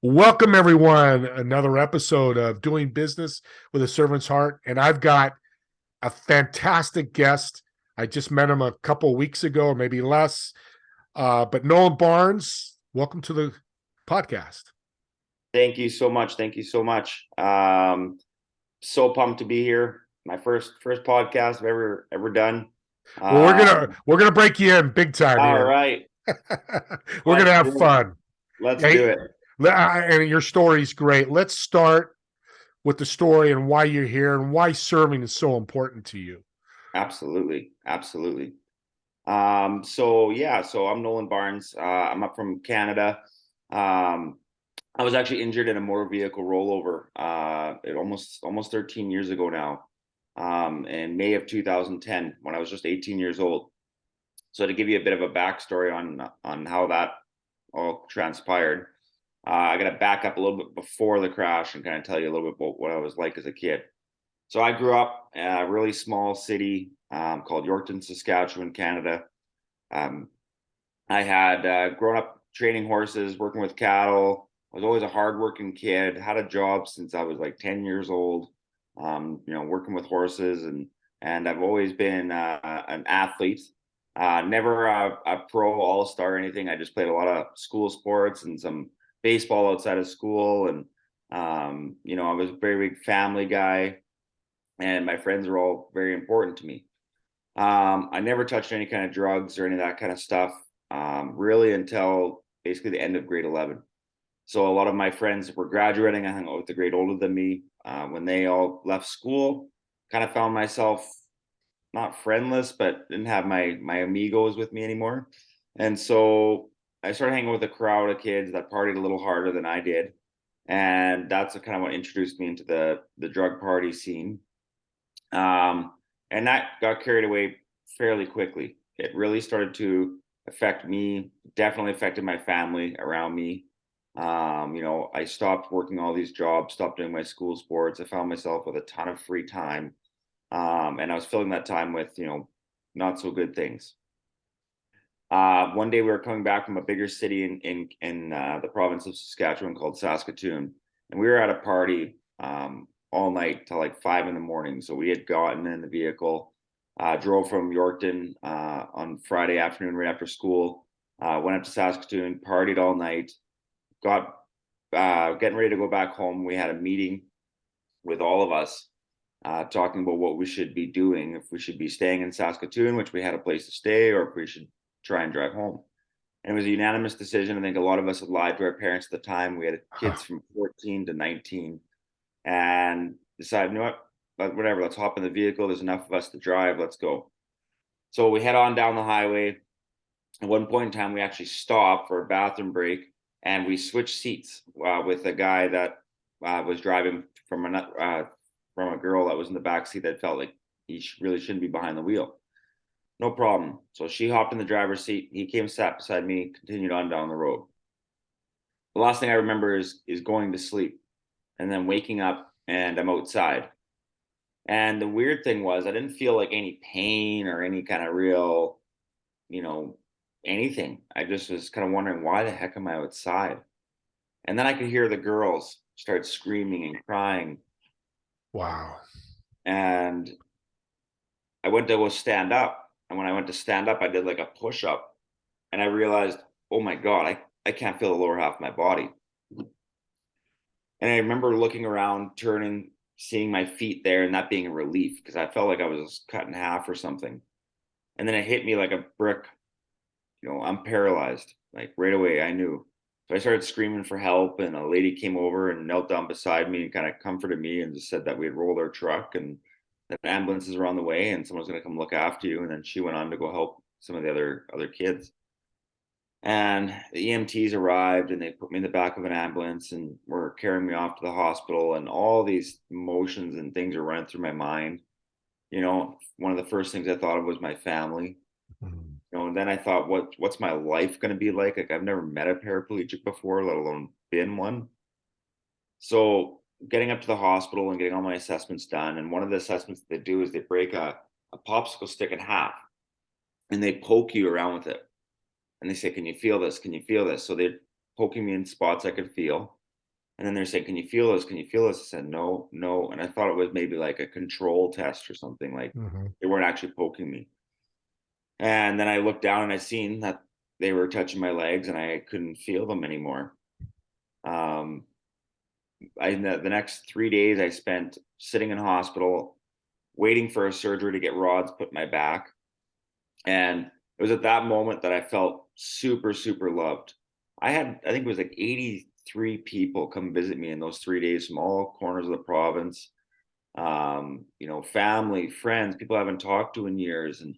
Welcome, everyone. Another episode of Doing Business with a Servant's Heart. And I've got a fantastic guest. I just met him a couple of weeks ago, or maybe less. But Nolan Barnes, welcome to the podcast. Thank you so much. Thank you so much. So pumped to be here. My first podcast I've ever done. Well, Um, we're gonna break you in big time all here. right, We're gonna let's have do it. fun. Let's do Hey, it. and your story's great. Let's start with the story and why you're here and why serving is so important to you. Absolutely, absolutely. So I'm Nolan Barnes. I'm up from Canada. Um, I was actually injured in a motor vehicle rollover. It almost 13 years ago now. In May of 2010, when I was just 18 years old. So to give you a bit of a backstory on how that all transpired, I got to back up a little bit before the crash and kind of tell you a little bit about what I was like as a kid. So I grew up in a really small city called Yorkton, Saskatchewan, Canada. Um, I had grown up training horses, working with cattle. I was always a hardworking kid. Had a job since I was like 10 years old. Working with horses, and I've always been an athlete. Never a pro all star or anything. I just played a lot of school sports and some baseball outside of school, and I was a very big family guy, and my friends were all very important to me. I never touched any kind of drugs or any of that kind of stuff, really until basically the end of grade 11. So a lot of my friends were graduating. I hung out with the grade older than me. When they all left school, kind of found myself not friendless, but didn't have my amigos with me anymore. And so I started hanging with a crowd of kids that partied a little harder than I did. And that's kind of what introduced me into the drug party scene. And that got carried away fairly quickly. It really started to affect me, definitely affected my family around me. I stopped working all these jobs, stopped doing my school sports. I found myself with a ton of free time. And I was filling that time with, not so good things. One day we were coming back from a bigger city in the province of Saskatchewan called Saskatoon, and we were at a party all night till like 5 in the morning. So we had gotten in the vehicle, drove from Yorkton on Friday afternoon right after school, went up to Saskatoon, partied all night, got getting ready to go back home. We had a meeting with all of us, talking about what we should be doing, if we should be staying in Saskatoon, which we had a place to stay, or if we should try and drive home. And it was a unanimous decision. I think a lot of us had lied to our parents at the time. We had kids from 14 to 19 and decided, you know what, but whatever, let's hop in the vehicle. There's enough of us to drive. Let's go. So we head on down the highway. At one point in time, we actually stopped for a bathroom break and we switched seats with a guy that was driving from a girl that was in the back seat that felt like he really shouldn't be behind the wheel. No problem. So she hopped in the driver's seat. He came, sat beside me, continued on down the road. The last thing I remember is going to sleep and then waking up and I'm outside. And the weird thing was I didn't feel like any pain or any kind of real, you know, anything. I just was kind of wondering, why the heck am I outside? And then I could hear the girls start screaming and crying. Wow. And I went to go stand up. And when I went to stand up, I did like a push up and I realized, oh my God, I can't feel the lower half of my body. And I remember looking around, turning, seeing my feet there, and that being a relief because I felt like I was cut in half or something. And then it hit me like a brick. I'm paralyzed. Like right away, I knew. So I started screaming for help, and a lady came over and knelt down beside me and kind of comforted me and just said that we had rolled our truck and that ambulances were on the way and someone's going to come look after you. And then she went on to go help some of the other kids. And the EMTs arrived and they put me in the back of an ambulance and were carrying me off to the hospital. And all these emotions and things are running through my mind. One of the first things I thought of was my family. Mhm. And then I thought, what's my life going to be like? Like I've never met a paraplegic before, let alone been one. So getting up to the hospital and getting all my assessments done. And one of the assessments that they do is they break a popsicle stick in half and they poke you around with it. And they say, can you feel this? Can you feel this? So they're poking me in spots I could feel. And then they're saying, "Can you feel this? Can you feel this?" I said, "No, no." And I thought it was maybe like a control test or something, like Mhm. they weren't actually poking me. And then I looked down and I seen that they were touching my legs and I couldn't feel them anymore. Um, the next 3 days I spent sitting in hospital, waiting for a surgery to get rods put in my back. And it was at that moment that I felt super, super loved. I think it was like 83 people come visit me in those 3 days from all corners of the province. Family, friends, people I haven't talked to in years. And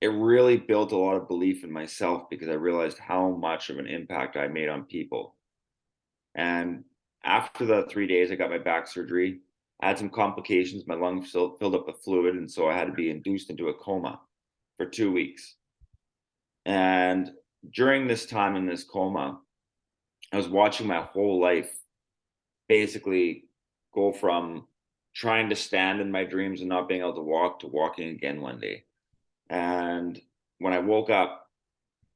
it really built a lot of belief in myself because I realized how much of an impact I made on people. And after the 3 days, I got my back surgery. I had some complications. My lungs filled up with fluid. And so I had to be induced into a coma for 2 weeks. And during this time in this coma, I was watching my whole life basically go from trying to stand in my dreams and not being able to walk to walking again one day. And when I woke up,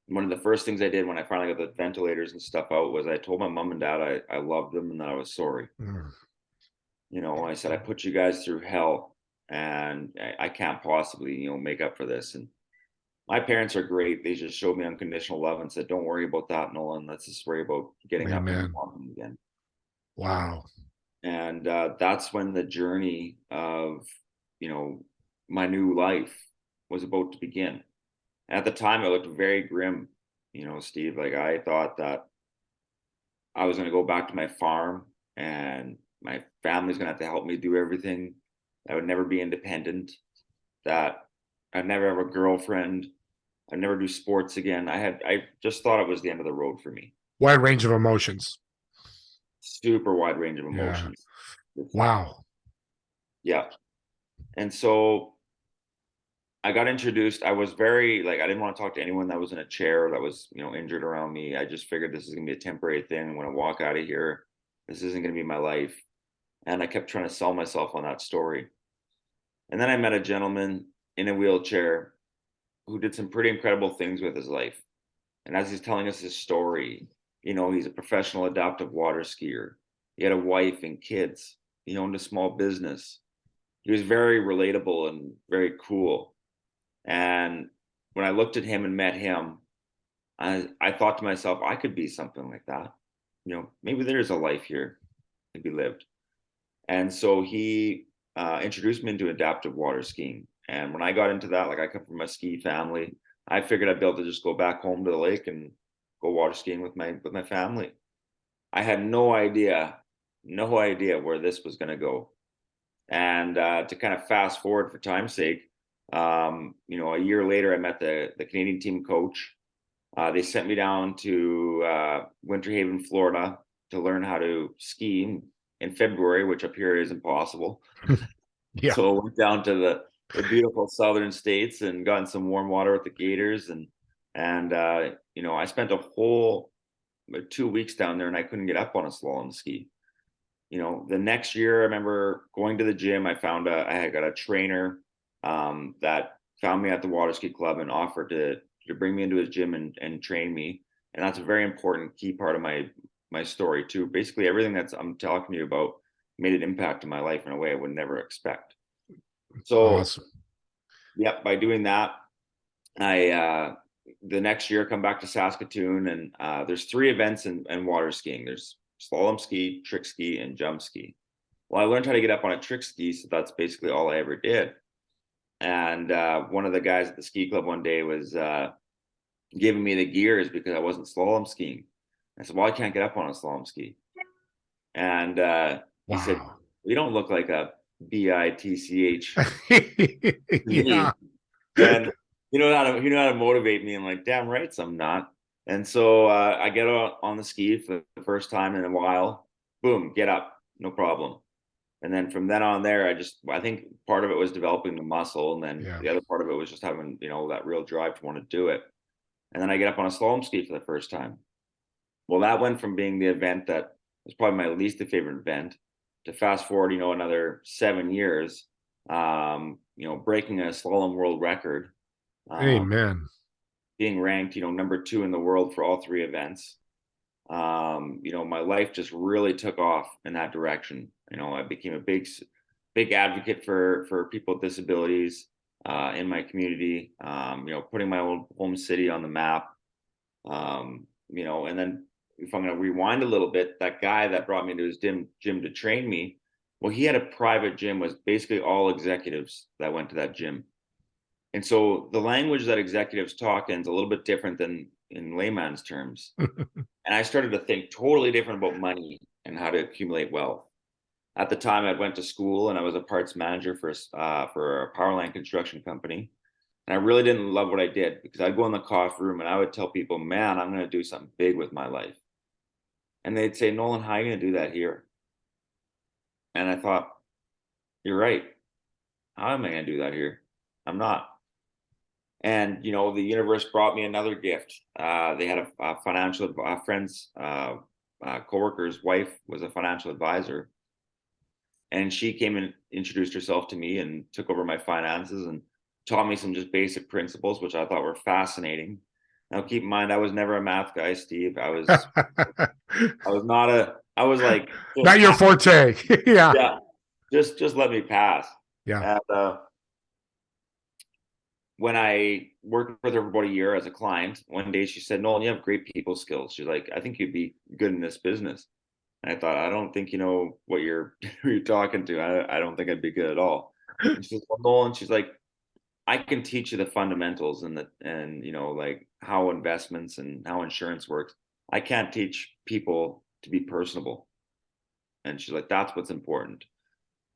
one of the first things I did when I finally got the ventilators and stuff out was I told my mom and dad I loved them and that I was sorry. Mm. I said, I put you guys through hell and I can't possibly, make up for this. And my parents are great. They just showed me unconditional love and said, "Don't worry about that, Nolan. Let's just worry about getting up and Amen. walking again." Wow. And that's when the journey of, you know, my new life was about to begin. At the time, it looked very grim, Steve. Like I thought that I was going to go back to my farm and my family's going to have to help me do everything. I would never be independent. That I'd never have a girlfriend. I'd never do sports again. I just thought it was the end of the road for me. Wide range of emotions. Super wide range of Yeah. emotions. Wow. Yeah. And so I got introduced. I was very like I didn't want to talk to anyone that was in a chair that was, injured around me. I just figured this is gonna be a temporary thing. I'm gonna walk out of here. This isn't gonna be my life. And I kept trying to sell myself on that story. And then I met a gentleman in a wheelchair who did some pretty incredible things with his life. And as he's telling us his story, he's a professional adaptive water skier. He had a wife and kids. He owned a small business. He was very relatable and very cool. And when I looked at him and met him, I thought to myself, I could be something like that. Maybe there's a life here to be lived. And so he introduced me into adaptive water skiing. And when I got into that, like I come from a ski family, I figured I'd be able to just go back home to the lake and go water skiing with my family. I had no idea where this was going to go. And to kind of fast forward for time's sake, a year later, I met the Canadian team coach. They sent me down to Winter Haven, Florida, to learn how to ski in February, which up here is impossible. Yeah. So I went down to the beautiful southern states and got in some warm water with the Gators, and I spent a whole 2 weeks down there, and I couldn't get up on a slalom ski. The next year, I remember going to the gym. I had got a trainer that found me at the WaterSki Club and offered to bring me into his gym and train me. And that's a very important key part of my story too. Basically, everything that's I'm talking to you about made an impact in my life in a way I would never expect. So, Awesome. yeah, by doing that, I the next year come back to Saskatoon, and there's 3 events in water skiing. There's slalom ski, trick ski, and jump ski. Well, I learned how to get up on a trick ski, so that's basically all I ever did. And one of the guys at the ski club one day was giving me the gears because I wasn't slalom skiing. I said, "Well, I can't get up on a slalom ski." And he said, Wow. "You don't look like a bitch to Yeah. me." And you know how to motivate me. I'm like, damn right, I'm not. And so I get on the ski for the first time in a while. Boom, get up, no problem. And then from then on there, I think part of it was developing the muscle, and then Yeah. the other part of it was just having that real drive to want to do it. And then I get up on a slalom ski for the first time. Well, that went from being the event that was probably my least favorite event to fast forward, another 7 years, breaking a slalom world record, um, Amen. being ranked, number 2 in the world for all 3 events. My life just really took off in that direction. I became a big advocate for people with disabilities in my community. Putting my old home city on the map. And then if I'm going to rewind a little bit, that guy that brought me to his gym to train me, well, he had a private gym, was basically all executives that went to that gym. And so the language that executives talk in is a little bit different than in layman's terms. And I started to think totally different about money and how to accumulate wealth. At the time, I went to school and I was a parts manager for a power line construction company. And I really didn't love what I did because I'd go in the coffee room and I would tell people, man, I'm going to do something big with my life. And they'd say, Nolan, how are you going to do that here? And I thought, you're right. How am I going to do that here? I'm not. And, the universe brought me another gift. They had a financial friend's coworker's wife was a financial advisor. And she came and introduced herself to me and took over my finances and taught me some just basic principles, which I thought were fascinating. Now, keep in mind, I was never a math guy, Steve. I was like, Not your forte. Yeah. yeah, just let me pass. Yeah. And when I worked with her for about a year as a client, one day she said, Nolan, you have great people skills. She's like, I think you'd be good in this business. And I thought, I don't think you know what you're who you're talking to. I don't think I'd be good at all. And she says, well, Nolan, she's like, I can teach you the fundamentals and like how investments and how insurance works. I can't teach people to be personable. And she's like, that's what's important.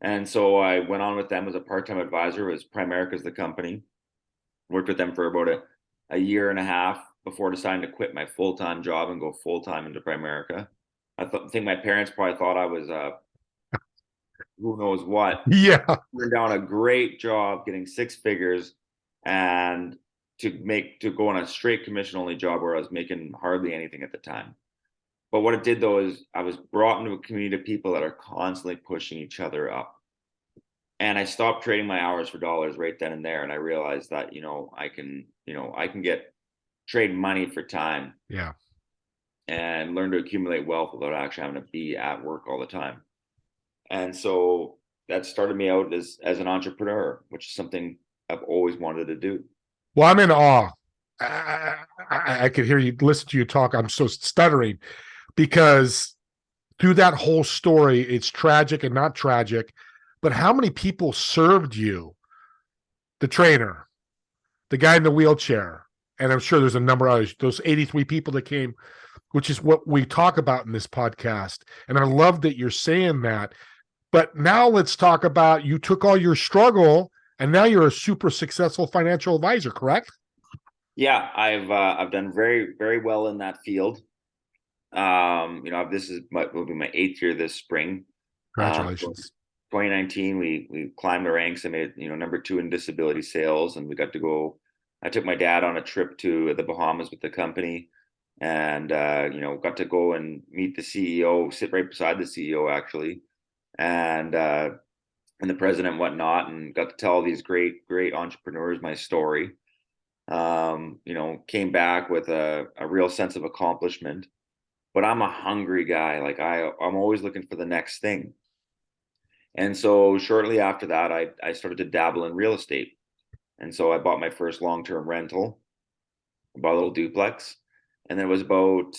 And so I went on with them as a part-time advisor. It was Primerica's the company. Worked with them for about a year and a half before deciding to quit my full-time job and go full-time into Primerica. Think my parents probably thought I was who knows what. Yeah. Turned down a great job getting six figures and to go on a straight commission only job where I was making hardly anything at the time. But what it did though is I was brought into a community of people that are constantly pushing each other up. And I stopped trading my hours for dollars right then and there. And I realized that, I can trade money for time. Yeah. And learn to accumulate wealth without actually having to be at work all the time. And so that started me out as an entrepreneur, which is something I've always wanted to do. Well, I'm in awe. I could hear you listen to you talk. I'm so stuttering because through that whole story, it's tragic and not tragic. But how many people served you? The trainer, the guy in the wheelchair, and I'm sure there's a number of others, those 83 people that came, which is what we talk about in this podcast. And I love that you're saying that. But now let's talk about you took all your struggle and now you're a super successful financial advisor, correct? Yeah, I've done very, very well in that field. This will be my 8th year this spring. Congratulations. 2019, we climbed the ranks. I made number 2 in disability sales, and we got to go. I took my dad on a trip to the Bahamas with the company, and got to go and meet the CEO, sit right beside the CEO actually, and the president and whatnot, and got to tell these great entrepreneurs my story. Came back with a real sense of accomplishment. But I'm a hungry guy. Like I'm always looking for the next thing. And so shortly after that, I started to dabble in real estate. And so I bought my first long-term rental, bought a little duplex. And then it was about,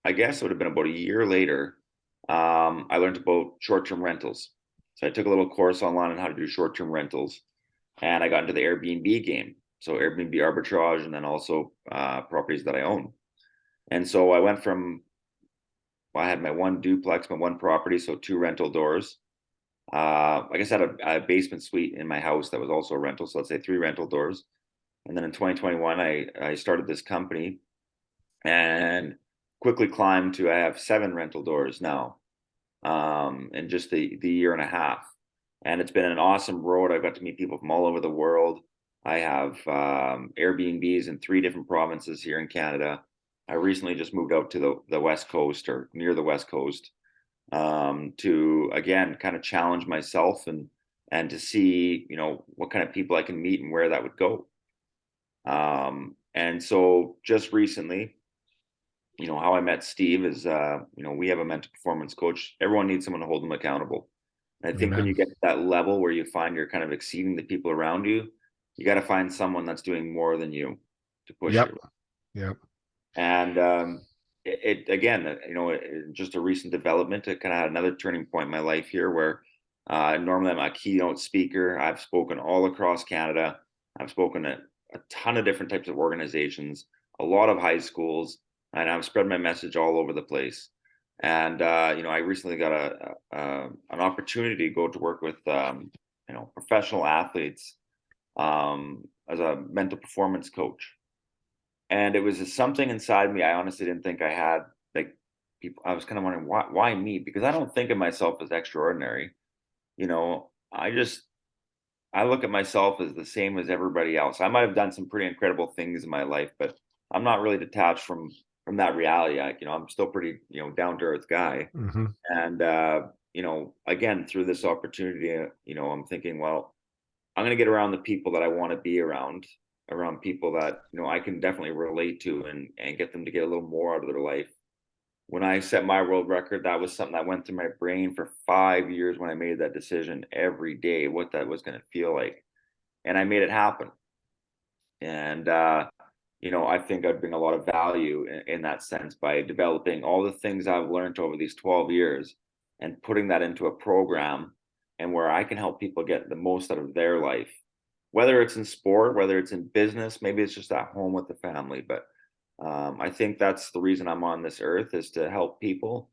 I guess it would have been about a year later, I learned about short-term rentals. So I took a little course online on how to do short-term rentals. And I got into the Airbnb game. So Airbnb arbitrage and then also properties that I own. And so I went from, I had my one duplex, my one property, so 2 rental doors. I guess I had a basement suite in my house that was also a rental. So let's say 3 rental doors. And then in 2021, I started this company and quickly climbed to, I have 7 rental doors now in just the year and a half. And it's been an awesome road. I've got to meet people from all over the world. I have Airbnbs in 3 different provinces here in Canada. I recently just moved out to the West Coast or near the West Coast to, again, kind of challenge myself and to see, what kind of people I can meet and where that would go. And so just recently, how I met Steve is, we have a mental performance coach. Everyone needs someone to hold them accountable. And I think when Amen. you get to that level where you find you're kind of exceeding the people around you, you got to find someone that's doing more than you to push Yep. you. Yep. And it again, just a recent development. It kind of had another turning point in my life here where normally I'm a keynote speaker. I've spoken all across Canada. I've spoken at a ton of different types of organizations, a lot of high schools, and I've spread my message all over the place. And I recently got an opportunity to go to work with professional athletes as a mental performance coach, and it was just something inside me I honestly didn't think I had. Like, people, I was kind of wondering why me, because I don't think of myself as extraordinary. I look at myself as the same as everybody else. I might have done some pretty incredible things in my life, but I'm not really detached from that reality. I'm still pretty, down to earth guy. Hmm. And again, through this opportunity, I'm thinking, well, I'm going to get around the people that I want to be around people that, I can definitely relate to, and get them to get a little more out of their life. When I set my world record, that was something that went through my brain for 5 years when I made that decision every day, what that was going to feel like. And I made it happen. And, I think I'd bring a lot of value in that sense by developing all the things I've learned over these 12 years and putting that into a program, and where I can help people get the most out of their life, whether it's in sport, whether it's in business, maybe it's just at home with the family. But I think that's the reason I'm on this earth, is to help people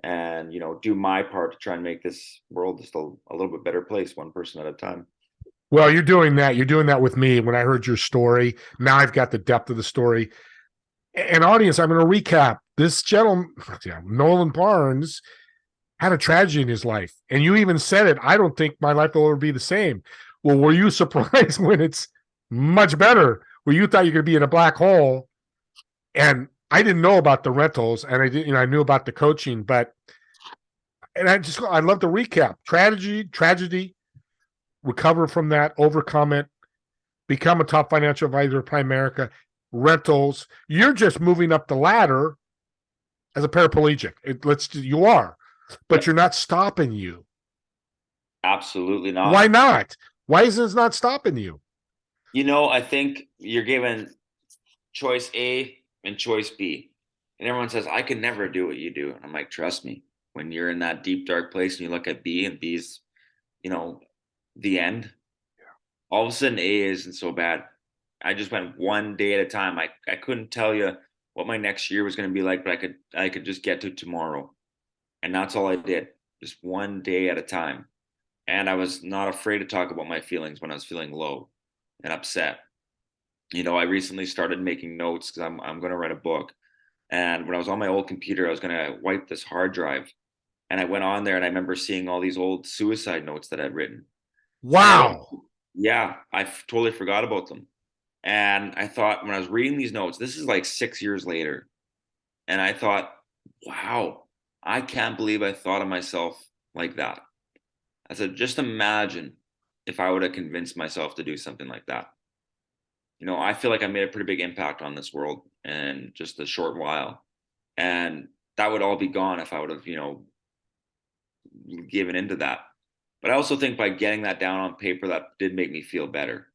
and, do my part to try and make this world just a little bit better place, one person at a time. Well, you're doing that. You're doing that with me. When I heard your story, now I've got the depth of the story. And audience, I'm going to recap. This gentleman, Nolan Barnes, had a tragedy in his life. And you even said it. I don't think my life will ever be the same. Well, were you surprised when it's much better? Where you thought you could be in a black hole? And I didn't know about the rentals, and I didn't, I knew about the coaching, but and I love the recap. Tragedy, recover from that, overcome it, become a top financial advisor of Primerica, rentals. You're just moving up the ladder as a paraplegic. You are, but Yep. you're not stopping you. Absolutely Why not. not? Why is this not stopping you? I think you're given choice A and choice B. And everyone says, I can never do what you do. And I'm like, trust me, when you're in that deep, dark place and you look at B, and B's, you know, the end, all of a sudden A isn't so bad. I just went one day at a time. I couldn't tell you what my next year was going to be like, but I could just get to tomorrow. And that's all I did. Just one day at a time. And I was not afraid to talk about my feelings when I was feeling low and upset. I recently started making notes because I'm going to write a book. And when I was on my old computer, I was going to wipe this hard drive. And I went on there, and I remember seeing all these old suicide notes that I'd written. And Wow. yeah, totally forgot about them. And I thought, when I was reading these notes, this is like 6 years later. And I thought, wow, I can't believe I thought of myself like that. I said, just imagine if I would have convinced myself to do something like that. I feel like I made a pretty big impact on this world in just a short while. And that would all be gone if I would have, given into that. But I also think by getting that down on paper, that did make me feel better.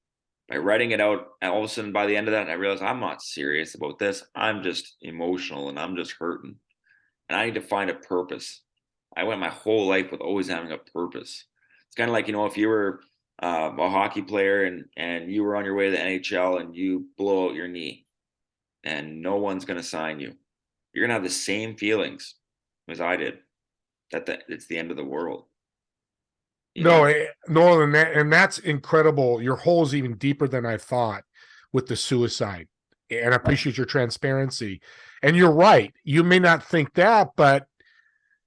By writing it out, and all of a sudden by the end of that, I realized I'm not serious about this. I'm just emotional, and I'm just hurting. And I need to find a purpose. I went my whole life with always having a purpose. It's kind of like, if you were a hockey player, and you were on your way to the NHL and you blow out your knee, and no one's going to sign you. You're going to have the same feelings as I did, that it's the end of the world. You No, know, no, and that's incredible. Your hole's even deeper than I thought with the suicide. And I appreciate your transparency. And you're right. You may not think that, but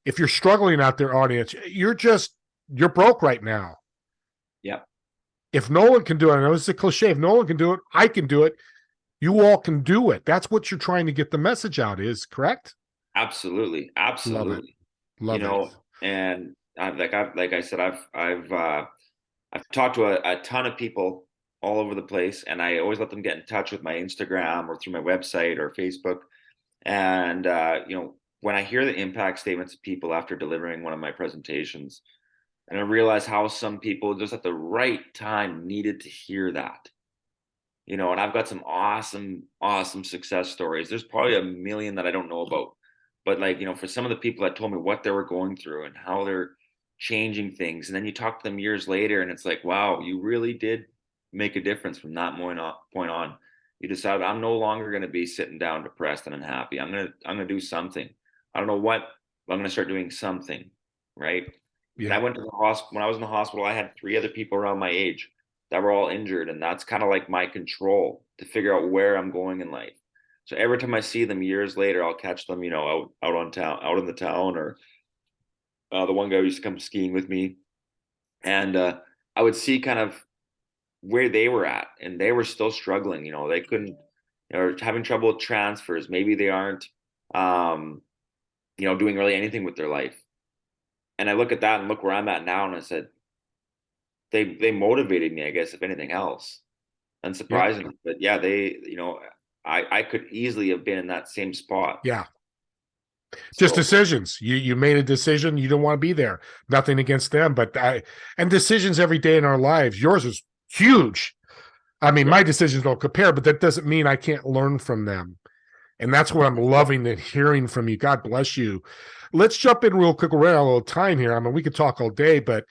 if you're struggling out there, audience, you're broke right now. yeah, If no one can do it, I know it's a cliche. If no one can do it, I can do it. You all can do it. That's what you're trying to get the message out, is correct? absolutely, Love it. absolutely. Love it. And like I said, I've talked to a ton of people all over the place, and I always let them get in touch with my Instagram or through my website or Facebook. And when I hear the impact statements of people after delivering one of my presentations, and I realize how some people just at the right time needed to hear that. And I've got some awesome, awesome success stories. There's probably a million that I don't know about. But for some of the people that told me what they were going through and how they're changing things, and then you talk to them years later, and it's like, wow, you really did make a difference from that point on. You decided, I'm no longer going to be sitting down depressed and unhappy. I'm gonna do something. I don't know what, but I'm gonna start doing something, right? And I Yeah. went to the hospital. When I was in the hospital, I had 3 other people around my age that were all injured, and that's kind of like my control to figure out where I'm going in life. So every time I see them years later, I'll catch them, out in the town, or the one guy who used to come skiing with me, and I would see kind of where they were at, and they were still struggling. They couldn't, having trouble with transfers. Maybe they aren't, doing really anything with their life. And I look at that and look where I'm at now, and I said, they motivated me, I guess, if anything else. Yeah. Unsurprisingly, but yeah, I could easily have been in that same spot. Yeah. Just So decisions. You made a decision. You don't want to be there. Nothing against them, but and decisions every day in our lives. Yours is huge. I mean, yeah, my decisions don't compare, but that doesn't mean I can't learn from them. And that's what I'm loving and hearing from you. God bless you. Let's jump in real quick. We're running out of a little time here. I mean, we could talk all day, but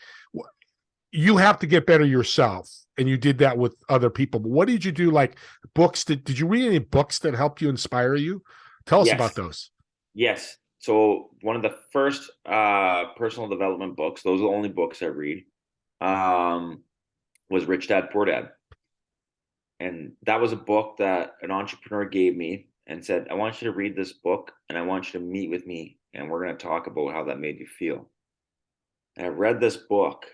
you have to get better yourself. And you did that with other people. But what did you do? Like books? Did you read any books that helped you inspire you? Tell us about yes, those. yes. So one of the first personal development books, those are the only books I read, um, was Rich Dad Poor Dad. And that was a book that an entrepreneur gave me and said, I want you to read this book, and I want you to meet with me, and we're going to talk about how that made you feel. And I read this book,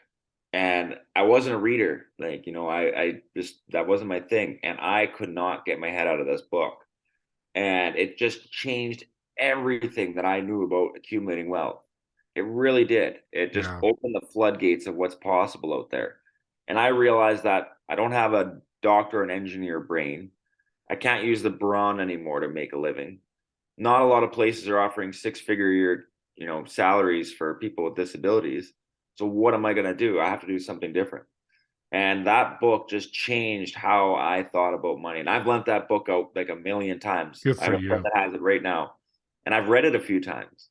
and I wasn't a reader. I just, that wasn't my thing. And I could not get my head out of this book. And it just changed everything that I knew about accumulating wealth. It really did. It just Yeah. opened the floodgates of what's possible out there. And I realized that I don't have a doctor and engineer brain. I can't use the brawn anymore to make a living. Not a lot of places are offering six-figure year, salaries for people with disabilities. So what am I going to do? I have to do something different. And that book just changed how I thought about money. And I've lent that book out like a million times. Good I have for a friend you. that has it right now, and I've read it a few times.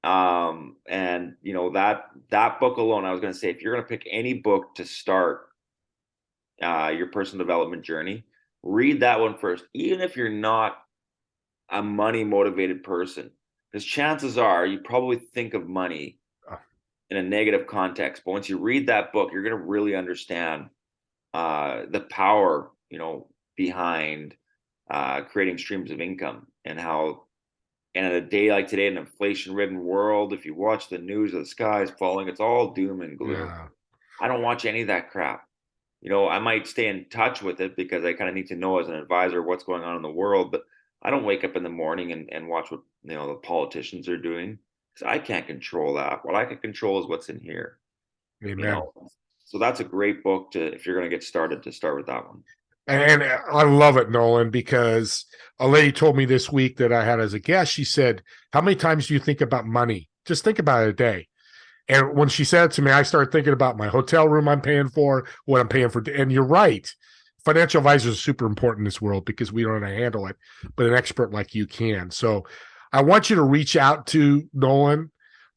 And that book alone, I was going to say, if you're going to pick any book to start your personal development journey, read that one first, even if you're not a money motivated person, because chances are you probably think of money Oh, in a negative context. But once you read that book, you're going to really understand the power, behind creating streams of income, and how, and in a day like today, in an inflation-ridden world, if you watch the news of the skies falling, it's all doom and gloom. yeah. I don't watch any of that crap. I might stay in touch with it because I kind of need to know as an advisor what's going on in the world, but I don't wake up in the morning and watch what the politicians are doing, because I can't control that. What I can control is what's in here. You Amen. know, so that's a great book to, if you're going to get started, to start with that one. And I love it, Nolan, because a lady told me this week that I had as a guest, she said, how many times do you think about money? Just think about it a day. And when she said it to me, I started thinking about my hotel room I'm paying for, what I'm paying for. And you're right. Financial advisors are super important in this world because we don't know how to handle it, but an expert like you can. So I want you to reach out to Nolan.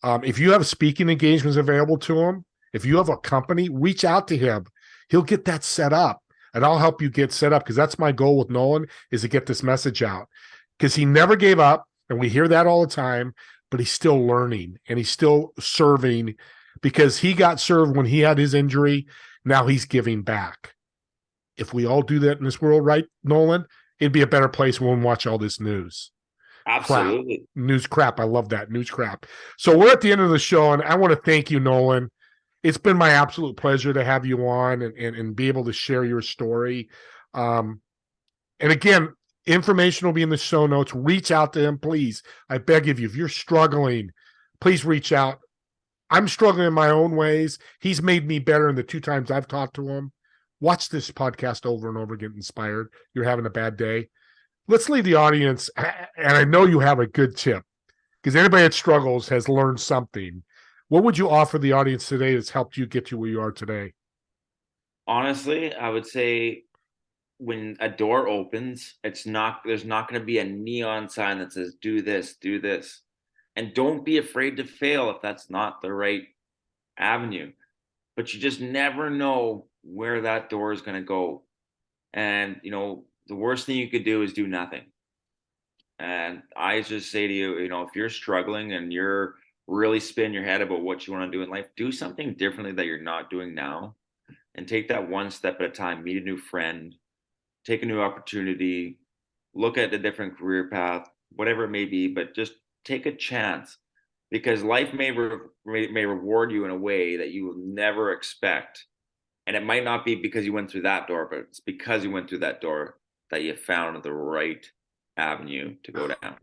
If you have speaking engagements available to him, if you have a company, reach out to him. He'll get that set up, and I'll help you get set up, because that's my goal with Nolan, is to get this message out, because he never gave up. And we hear that all the time, but he's still learning and he's still serving, because he got served when he had his injury. Now he's giving back. If we all do that in this world, right, Nolan, it'd be a better place when we watch all this crap. Absolutely. News crap. I love that. News crap. So we're at the end of the show, and I want to thank you, Nolan. It's been my absolute pleasure to have you on and be able to share your story. Um, and again, information will be in the show notes. Reach out to him, please. I beg of you, if you're struggling, please reach out. I'm struggling in my own ways. He's made me better in the 2 times I've talked to him. Watch this podcast over and over, get inspired. You're having a bad day. let's leave the audience, and I know you have a good tip because anybody that struggles has learned something. What would you offer the audience today that's helped you get you where you are today? Honestly, I would say when a door opens, there's not going to be a neon sign that says do this, do this. And don't be afraid to fail if that's not the right avenue. But you just never know where that door is going to go. And the worst thing you could do is do nothing. And I just say to you, if you're struggling and you're really spinning your head about what you want to do in life, do something differently that you're not doing now, and take that one step at a time. Meet a new friend, take a new opportunity, look at a different career path, whatever it may be, but just take a chance, because life may reward you in a way that you will never expect. And it might not be because you went through that door, but it's because you went through that door that you found the right avenue to go down.